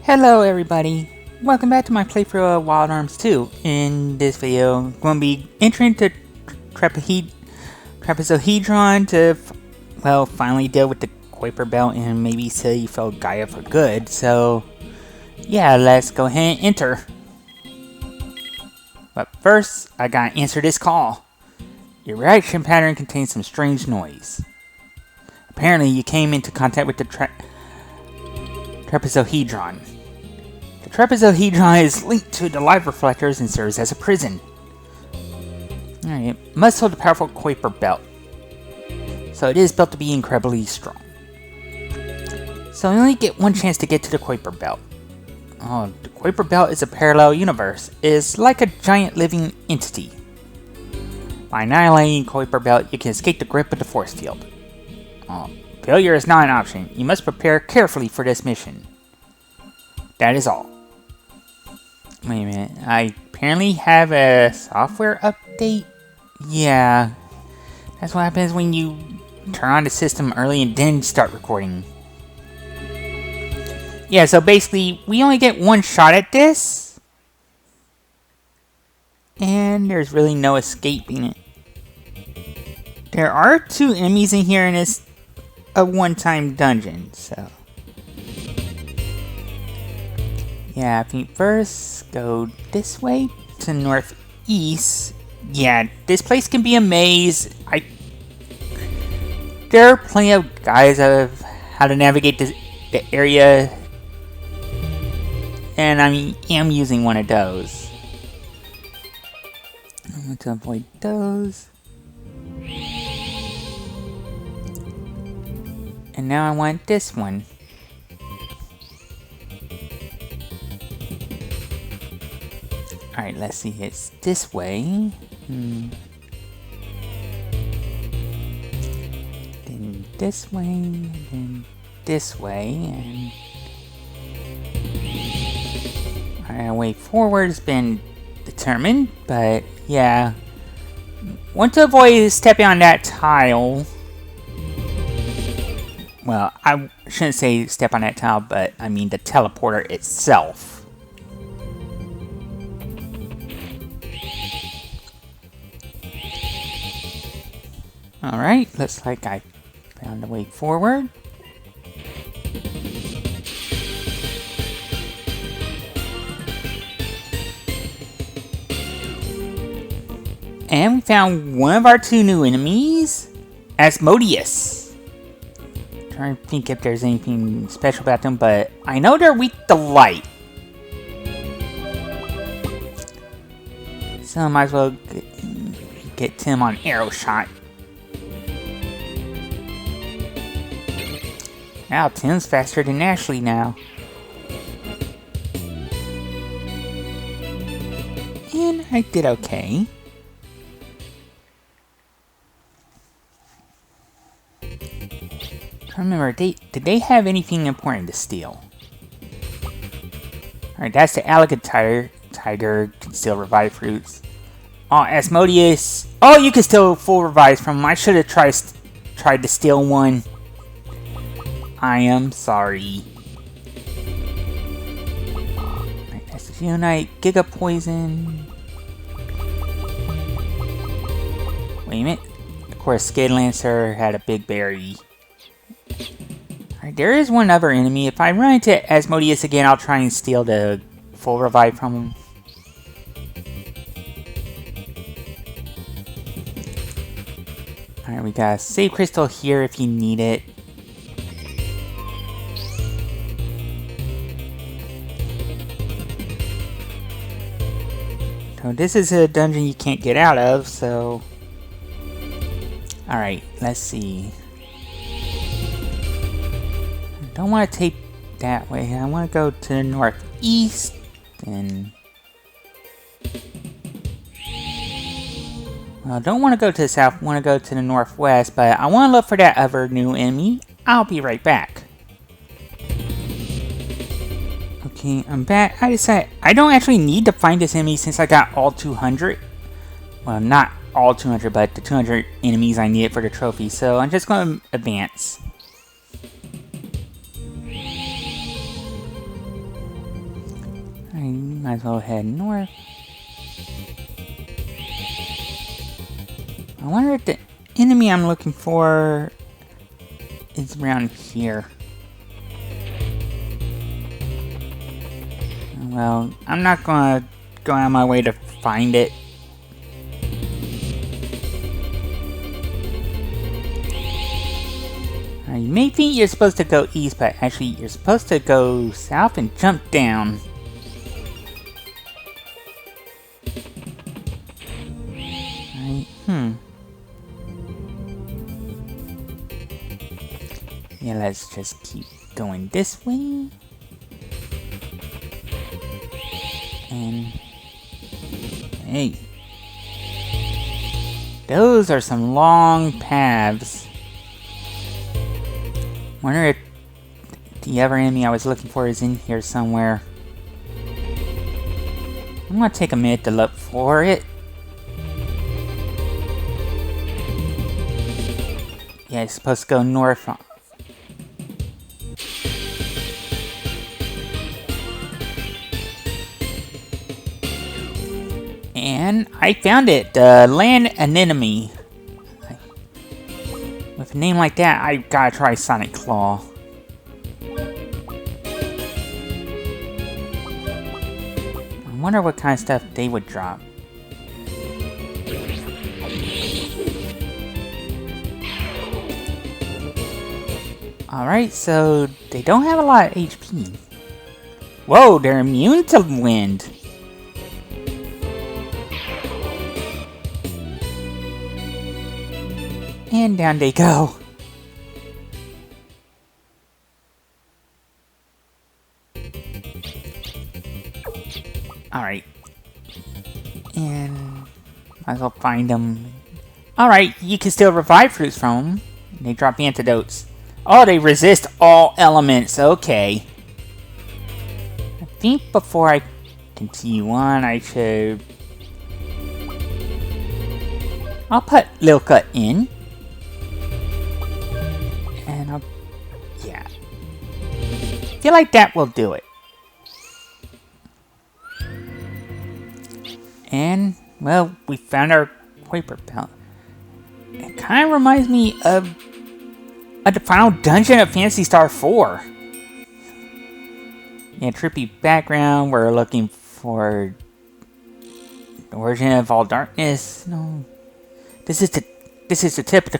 Hello everybody, welcome back to my playthrough of Wild Arms 2. In this video, I'm going to be entering to Trapezohedron to, finally deal with the Kuiper Belt and maybe see Filgaia for good. So, yeah, let's go ahead and enter. But first, I gotta answer this call. Your reaction pattern contains some strange noise. Apparently, you came into contact with the Trapezohedron. The Trapezohedron is linked to the light reflectors and serves as a prison. Alright, must hold the powerful Kuiper Belt. So it is built to be incredibly strong. So you only get one chance to get to the Kuiper Belt. Oh, the Kuiper Belt is a parallel universe. It is like a giant living entity. By annihilating Kuiper Belt, you can escape the grip of the force field. Oh, failure is not an option. You must prepare carefully for this mission. That is all. Wait a minute. I apparently have a software update? Yeah. That's what happens when you turn on the system early and then start recording. Yeah, so basically, we only get one shot at this. And there's really no escaping it. There are two enemies in here and it's a one-time dungeon, so... Yeah, I think first go this way to northeast. Yeah, this place can be a maze. There are plenty of guides of how to navigate the area, and I am using one of those. I'm going to avoid those. And now I want this one. Alright, let's see, it's this way. Then this way, then this way, and... Our way forward has been determined, but yeah. Want to avoid stepping on that tile. Well, I shouldn't say step on that tile, but I mean the teleporter itself. Alright, looks like I found a way forward. And we found one of our two new enemies, Asmodeus. Trying to think if there's anything special about them, but I know they're weak to light. So I might as well get Tim on arrow shot. Wow, Tim's faster than Ashley now. And I did okay. I remember, did they have anything important to steal? Alright, that's the alligator. Tiger can still revive fruits. Oh, Asmodeus. Oh, you can still full revive from him. I should have tried to steal one. I am sorry. Alright, that's the Unite. Giga Poison. Wait a minute. Of course, Skid Lancer had a big berry. Alright, there is one other enemy. If I run into Asmodeus again, I'll try and steal the full revive from him. Alright, we got a save crystal here if you need it. So this is a dungeon you can't get out of, so... Alright, let's see. I don't want to take that way. I want to go to the northeast, and... Well, I don't want to go to the south, I want to go to the northwest, but I want to look for that other new enemy. I'll be right back. Okay, I'm back. I decided I don't actually need to find this enemy since I got all 200. Well, not all 200, but the 200 enemies I needed for the trophy, so I'm just going to advance. might as well head north. I wonder if the enemy I'm looking for is around here. Well, I'm not gonna go out of my way to find it. You may think you're supposed to go east, but actually you're supposed to go south and jump down. Right, Yeah, let's just keep going this way. And... hey. Those are some long paths. Wonder if the other enemy I was looking for is in here somewhere. I'm gonna take a minute to look for it. Yeah, it's supposed to go north. And I found it! Land anemone. With a name like that, I gotta try Sonic Claw. I wonder what kind of stuff they would drop. Alright, so they don't have a lot of HP. Whoa, they're immune to wind. And down they go. Alright. And might as well find them. Alright, you can still revive fruits from them. They drop antidotes. Oh, they resist all elements. Okay. I think before I continue on, I should... I'll put Lilka in. And I'll... yeah. I feel like that will do it. And, well, we found our Kuiper Belt. It kind of reminds me of the final dungeon of Phantasy Star 4. Yeah, trippy background. We're looking for the origin of all darkness. No, this is the tip of the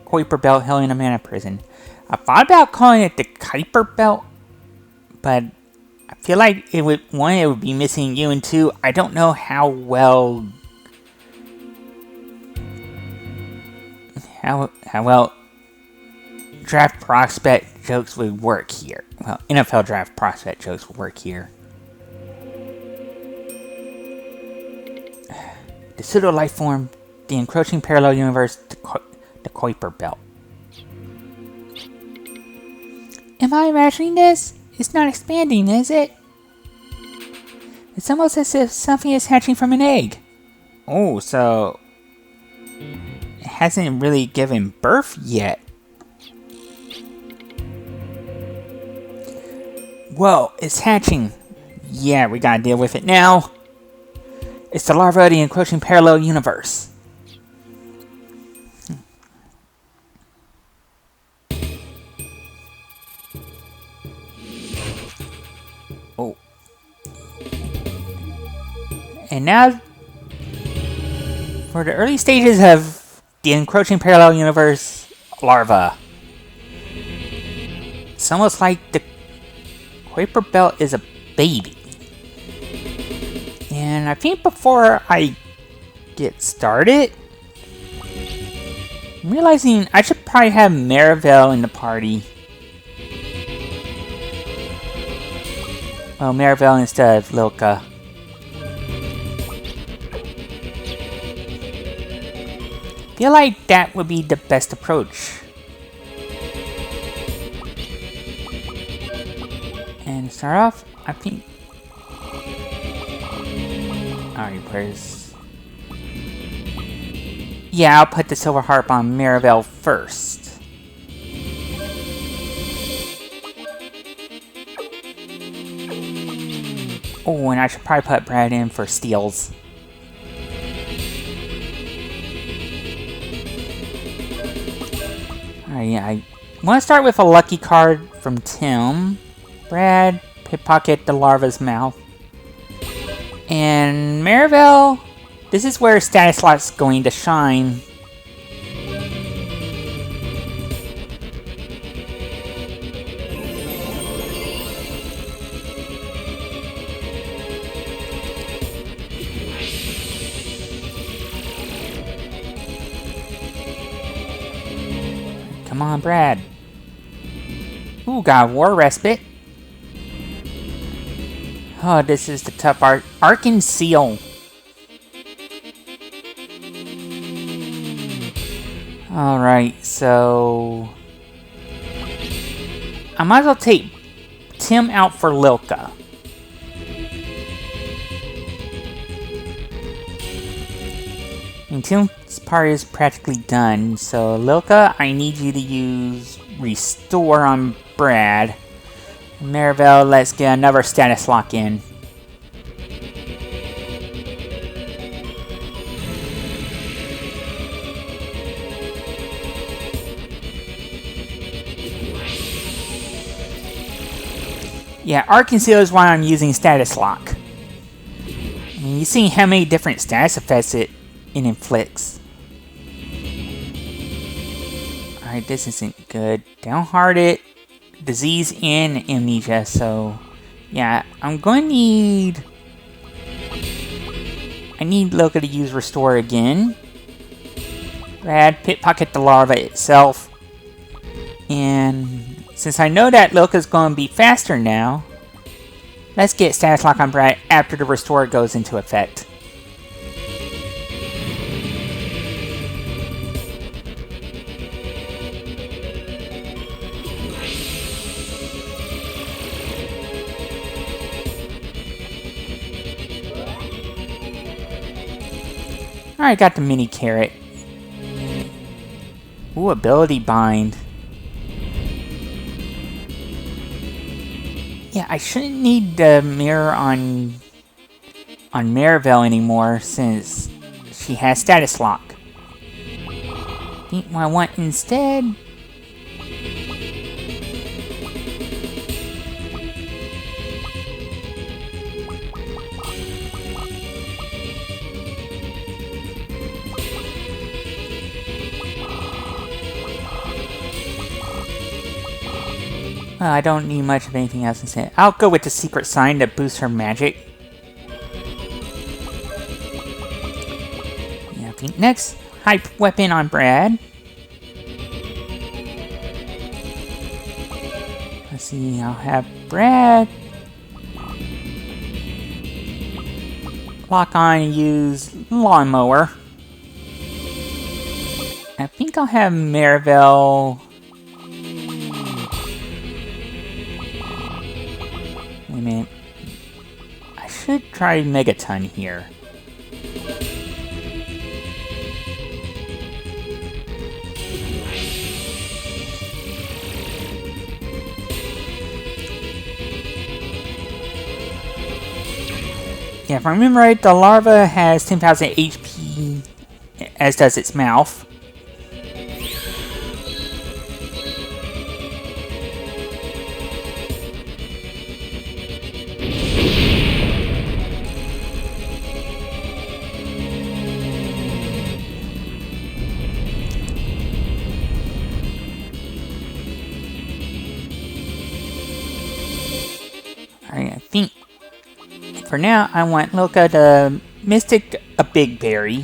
Kuiper Belt held in a mana prison. I thought about calling it the Kuiper Belt, but I feel like it would be missing you, and two, I don't know how well draft prospect jokes would work here. Well, NFL draft prospect jokes would work here. The pseudo life form, the encroaching parallel universe, the Kuiper Belt. Am I imagining this? It's not expanding, is it? It's almost as if something is hatching from an egg. Oh, so it hasn't really given birth yet. Whoa, it's hatching. Yeah, we gotta deal with it now. It's the larva of the encroaching parallel universe. Oh. And now, for the early stages of the encroaching parallel universe larva. It's almost like the Kuiper Belt is a baby. And I think before I get started, I'm realizing I should probably have Marivel in the party. Well, Marivel instead of Lilka. I feel like that would be the best approach. And start off, I think... Alright, where's... yeah, I'll put the Silver Harp on Marivel first. Oh, and I should probably put Brad in for steals. Alright, yeah, I want to start with a lucky card from Tim. Brad, pickpocket the larva's mouth. And Maribel, this is where status slot's going to shine. Come on, Brad. Ooh, got a war respite. Oh, this is the tough part. Arc and Seal. Alright, so... I might as well take Tim out for Lilka. And Tim's part is practically done, so Lilka, I need you to use Restore on Brad. Maribel, let's get another status lock in. Yeah, Arc and Seal is why I'm using status lock. I mean, you see how many different status effects it inflicts. Alright, this isn't good. Downhearted, disease, and amnesia, so... yeah, I'm going to need... I need Lilka to use Restore again. Brad, pickpocket the larva itself. And since I know that Lilka's going to be faster now, let's get status lock on Brad after the Restore goes into effect. Alright, got the mini carrot. Ooh, ability bind. Yeah, I shouldn't need the mirror on Maribel anymore since she has status lock. I think what I want instead... I don't need much of anything else instead. I'll go with the secret sign to boost her magic. Yeah, I think next, hype weapon on Brad. Let's see, I'll have Brad lock on and use lawnmower. I think I'll have Maribel... wait a minute. I should try Megaton here. Yeah, if I remember right, the larva has 10,000 HP, as does its mouth. Alright, I think for now I want Lilka to Mystic a Big Berry.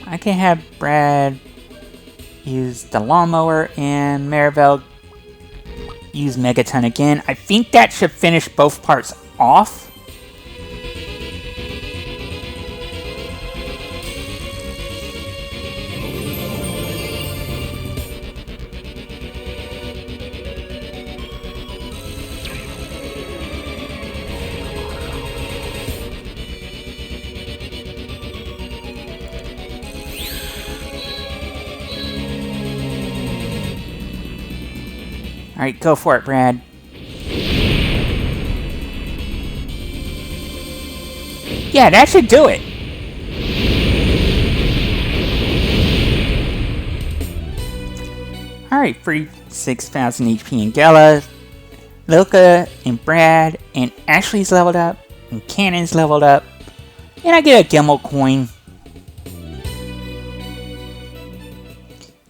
I can have Brad use the lawnmower and Maribel use Megaton again. I think that should finish both parts off. Alright, go for it, Brad. Yeah, that should do it. Alright, free 6,000 HP in Gala, Lilka, and Brad, and Ashley's leveled up, and Cannon's leveled up, and I get a Gimel coin.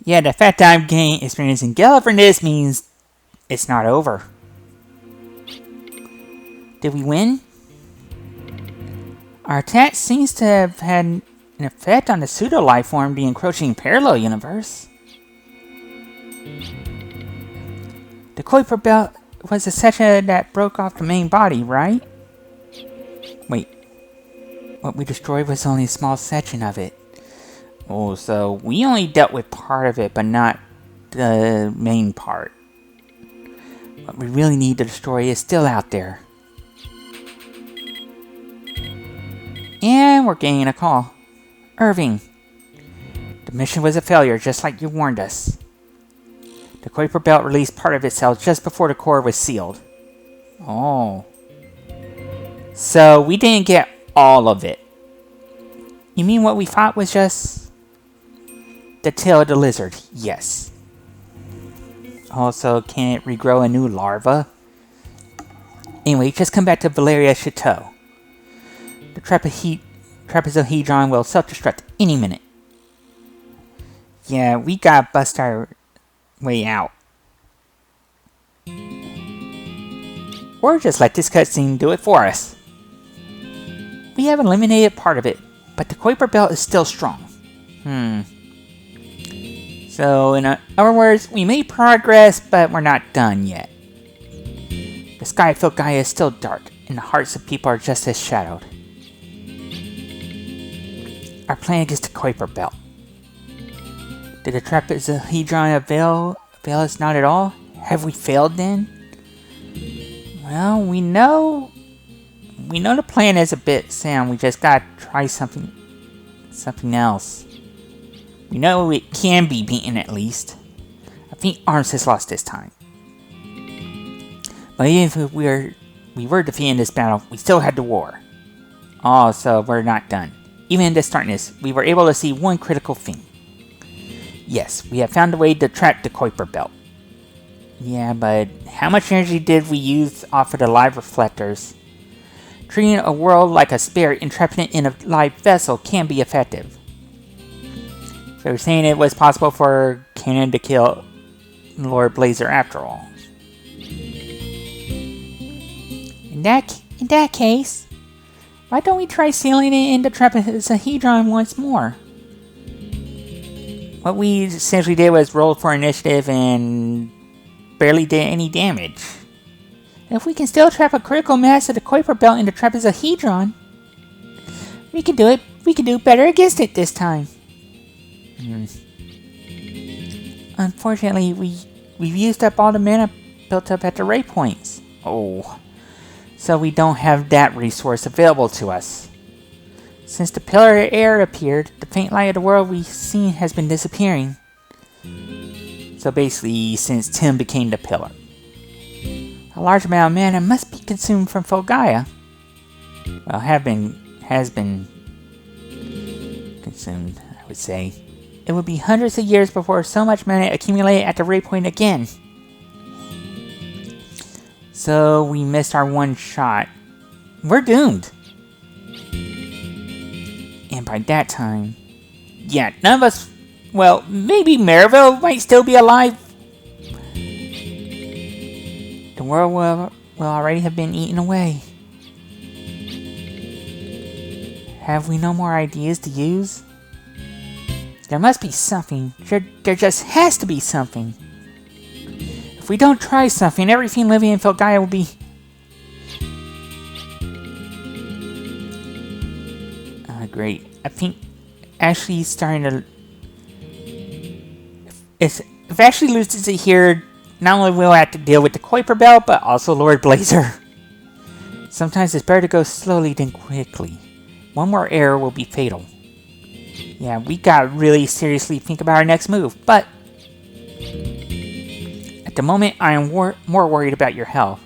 Yeah, the fact that I'm getting experience in Gala for this means it's not over. Did we win? Our attack seems to have had an effect on the pseudo-lifeform, the encroaching parallel universe. The Kuiper Belt was a section that broke off the main body, right? Wait. What we destroyed was only a small section of it. Oh, so we only dealt with part of it, but not the main part. What we really need to destroy is still out there. And we're getting a call. Irving. The mission was a failure, just like you warned us. The Kuiper Belt released part of itself just before the core was sealed. Oh. So we didn't get all of it. You mean what we thought was just the tail of the lizard? Yes. Also, can it regrow a new larva? Anyway, just come back to Valeria Chateau. The Trapezohedron will self-destruct any minute. Yeah, we gotta bust our way out. Or just let this cutscene do it for us. We have eliminated part of it, but the Kuiper Belt is still strong. So, in other words, we made progress, but we're not done yet. The sky of Filgaia is still dark, and the hearts of people are just as shadowed. Our planet is the Kuiper Belt. Did the Trapezohedron avail us not at all? Have we failed then? Well, we know the plan is a bit sound. We just gotta try something else. We know it can be beaten at least. I think Arms has lost this time. But even if we were defeating this battle, we still had the war. Oh, so we're not done. Even in this darkness, we were able to see one critical thing. Yes, we have found a way to track the Kuiper Belt. Yeah, but how much energy did we use off of the live reflectors? Treating a world like a spirit and trapping it in a live vessel can be effective. So you're saying it was possible for Cannon to kill Lord Blazer after all. In that case, why don't we try sealing it in the Trapezohedron once more? What we essentially did was roll for initiative and barely did any damage. If we can still trap a critical mass of the Kuiper Belt in the Trapezohedron, we can do it. We can do better against it this time. Unfortunately, we've used up all the mana built up at the ray points. Oh, so we don't have that resource available to us. Since the Pillar of Air appeared, the faint light of the world we've seen has been disappearing. So basically, since Tim became the Pillar. A large amount of mana must be consumed from Filgaia. Well, has been consumed, I would say. It would be hundreds of years before so much mana accumulated at the ray point again. So we missed our one shot. We're doomed. And by that time, yeah, none of us, well, maybe Maryville might still be alive. The world will already have been eaten away. Have we no more ideas to use? There must be something. There just has to be something. If we don't try something, everything living in Filgaia will be... great. I think Ashley's starting to... If Ashley loses it here, not only will I have to deal with the Kuiper Belt, but also Lord Blazer. Sometimes it's better to go slowly than quickly. One more error will be fatal. Yeah, we gotta really seriously think about our next move, but... At the moment, I am more worried about your health.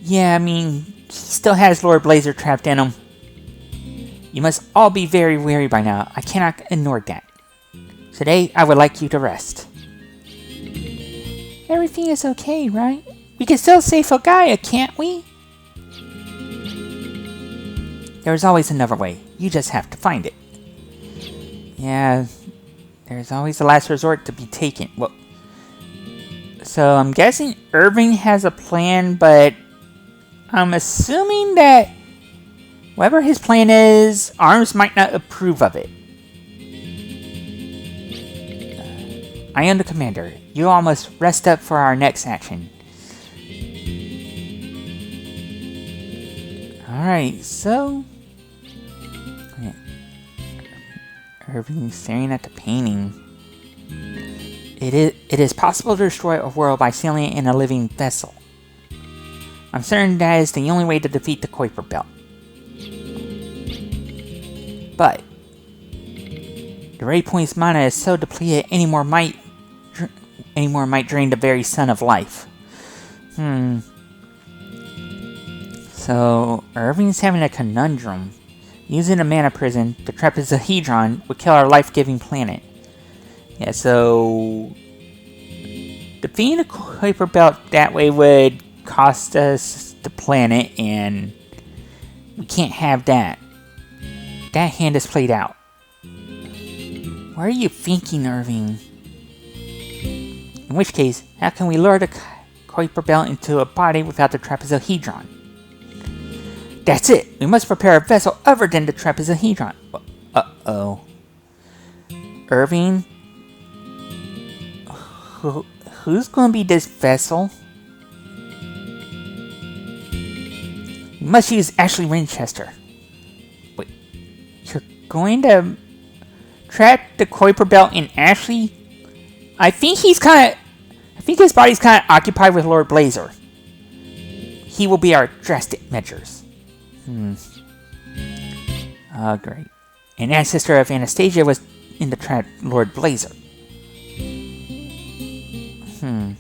Yeah, I mean, he still has Lord Blazer trapped in him. You must all be very weary by now. I cannot ignore that. Today, I would like you to rest. Everything is okay, right? We can still save Filgaia, can't we? There's always another way. You just have to find it. Yeah, there's always a last resort to be taken. Well, so I'm guessing Irving has a plan, but I'm assuming that whatever his plan is, ARMS might not approve of it. I am the commander. You all must rest up for our next action. Alright, so... Irving staring at the painting. It is possible to destroy a world by sailing in a living vessel. I'm certain that is the only way to defeat the Kuiper Belt. But the ray point's mana is so depleted, any more might drain the very sun of life. So Irving's having a conundrum. Using a mana prison, the Trapezohedron would kill our life-giving planet. Yeah, so defeating the Kuiper Belt that way would cost us the planet, and we can't have that. That hand is played out. What are you thinking, Irving? In which case, how can we lure the Kuiper Belt into a body without the Trapezohedron? That's it! We must prepare a vessel other than the Trapezohedron. Uh-oh. Irving? Who's going to be this vessel? We must use Ashley Winchester. Wait, you're going to trap the Kuiper Belt in Ashley? I think his body's kind of occupied with Lord Blazer. He will be our drastic measures. Oh, great. An ancestor of Anastasia was in the trap Lord Blazer. The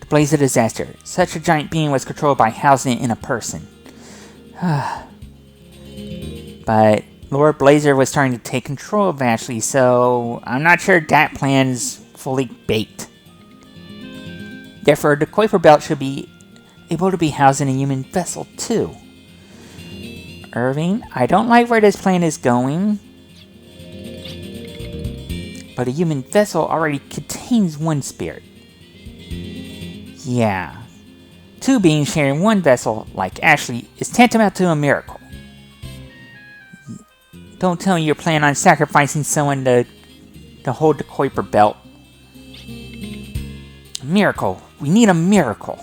Blazer disaster. Such a giant being was controlled by housing it in a person. But Lord Blazer was starting to take control of Ashley, so I'm not sure that plan's fully baked. Therefore, the Kuiper Belt should be able to be housed in a human vessel too. Irving, I don't like where this plan is going, but a human vessel already contains one spirit. Yeah. Two beings sharing one vessel, like Ashley, is tantamount to a miracle. Don't tell me you're planning on sacrificing someone to hold the Kuiper Belt. A miracle. We need a miracle.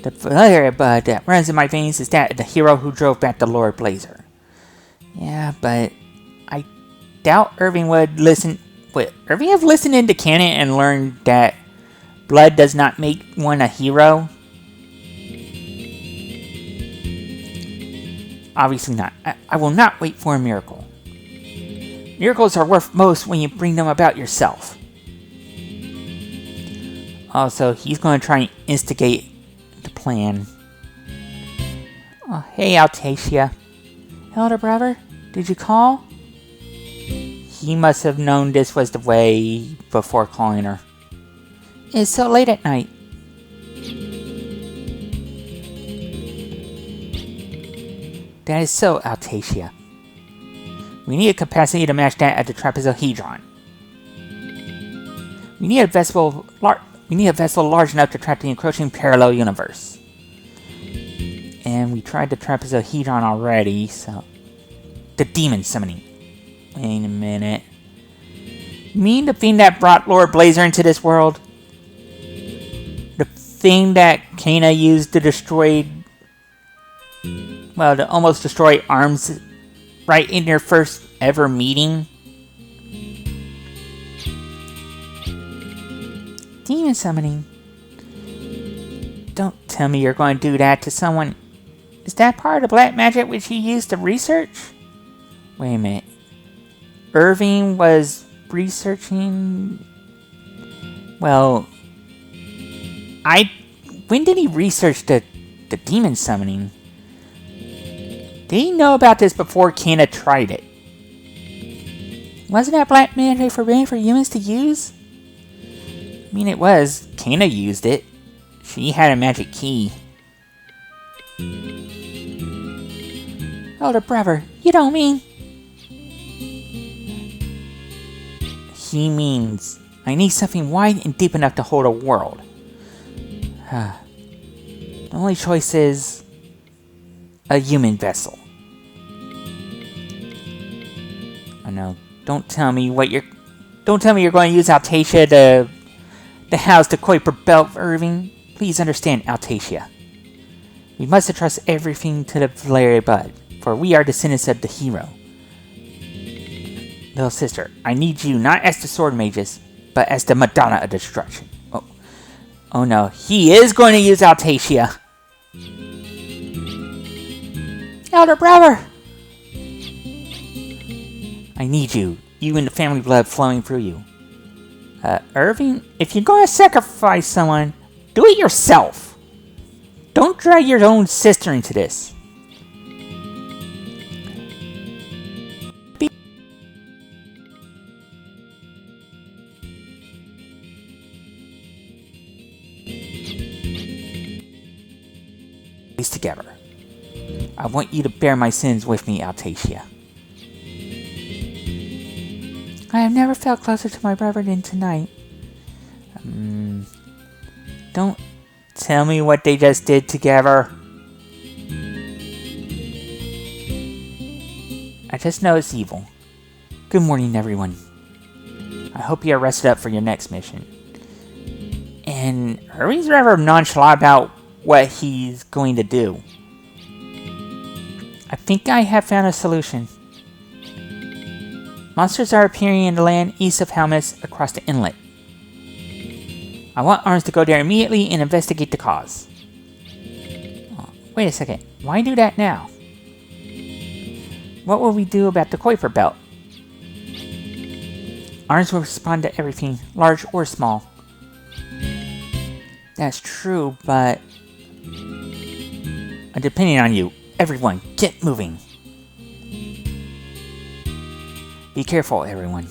The fire that runs in my veins is that of the hero who drove back the Lord Blazer. Yeah, but I doubt Irving would listen. Would Irving have listened into canon and learned that blood does not make one a hero? Obviously not. I will not wait for a miracle. Miracles are worth most when you bring them about yourself. Also, he's going to try and instigate the plan. Oh, hey, Altacia. Elder brother, did you call? He must have known this was the way before calling her. It's so late at night. That is so, Altacia. We need a capacity to match that at the Trapezohedron. We need a vessel large enough to trap the encroaching parallel universe. And we tried the Trapezohedron already, so... The demon summoning. Wait a minute. You mean the thing that brought Lord Blazer into this world? The thing that Kana used to destroy... Well, to almost destroy ARMS right in their first ever meeting? Demon summoning. Don't tell me you're going to do that to someone. Is that part of the black magic which you used to research? Wait a minute. Irving was researching... Well... When did he research the demon summoning? Did he know about this before Kana tried it? Wasn't that black magic forbidden for humans to use? I mean, it was. Kana used it. She had a magic key. Elder brother, you don't mean... He means... I need something wide and deep enough to hold a world. The only choice is... a human vessel. Oh no, don't tell me you're going to use Altacia to house the Kuiper Belt, Irving. Please understand, Altacia. We must entrust everything to the Filgaia Bud, for we are descendants of the hero. Little sister, I need you not as the sword mages, but as the Madonna of Destruction. Oh no, he is going to use Altacia. Elder brother! I need you, you and the family blood flowing through you. Irving, if you're going to sacrifice someone, do it yourself. Don't drag your own sister into this. Together. I want you to bear my sins with me, Altacia. I have never felt closer to my brother than tonight. Don't tell me what they just did together. I just know it's evil. Good morning, everyone. I hope you are rested up for your next mission. And Irving's rather nonchalant about what he's going to do. I think I have found a solution. Monsters are appearing in the land east of Helmus across the inlet. I want Arms to go there immediately and investigate the cause. Oh, wait a second, why do that now? What will we do about the Kuiper Belt? Arms will respond to everything, large or small. That's true, but... I'm depending on you. Everyone, get moving. Be careful, everyone.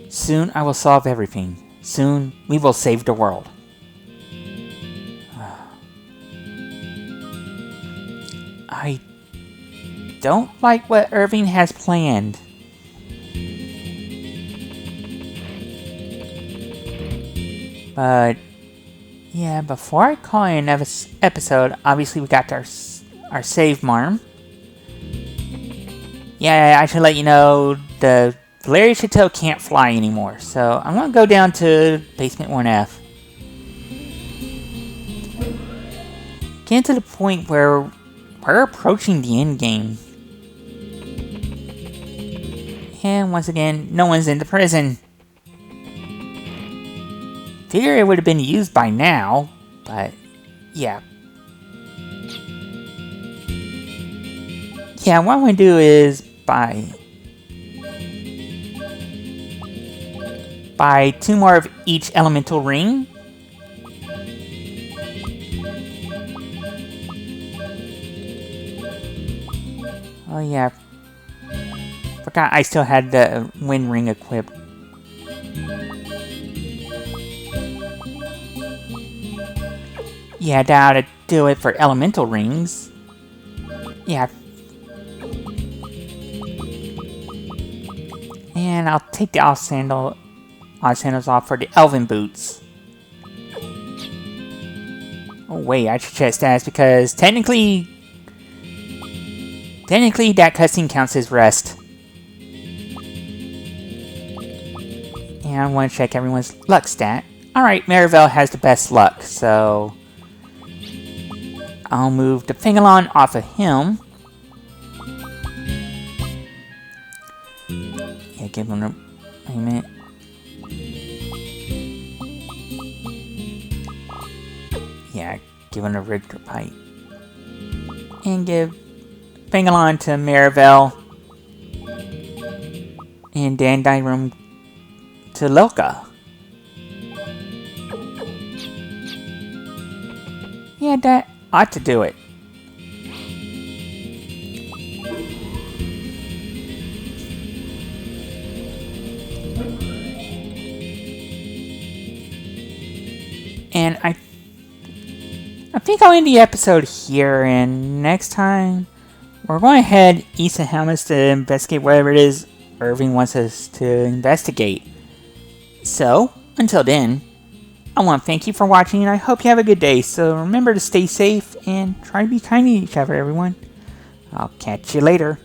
Soon I will solve everything. Soon we will save the world. I don't like what Irving has planned. But yeah, before I call in an episode, obviously we got our save marm. Yeah, I should let you know the Filgaia Chateau can't fly anymore, so I'm gonna go down to basement 1F. Getting to the point where we're approaching the end game. And once again, no one's in the prison. Figure it would have been used by now, but yeah. Yeah, what I'm going to do is buy 2 more of each elemental ring. Oh yeah, forgot I still had the wind ring equipped. Yeah, that ought to do it for elemental rings. Yeah. And I'll take the odd sandals off for the elven boots. Oh wait, I should check stats because technically that cutscene counts as rest. And I want to check everyone's luck stat. Alright, Marivel has the best luck, so I'll move the Fingalon off of him. Yeah, give him a minute. Yeah, give him a Richter Pipe. And give Fingalon to Marivel. And Dandelion to Lilka. Yeah, that ought to do it. And I think I'll end the episode here, and next time we're going to head east of Helmets to investigate whatever it is Irving wants us to investigate. So, until then, I want to thank you for watching, and I hope you have a good day. So remember to stay safe and try to be kind to each other, everyone. I'll catch you later.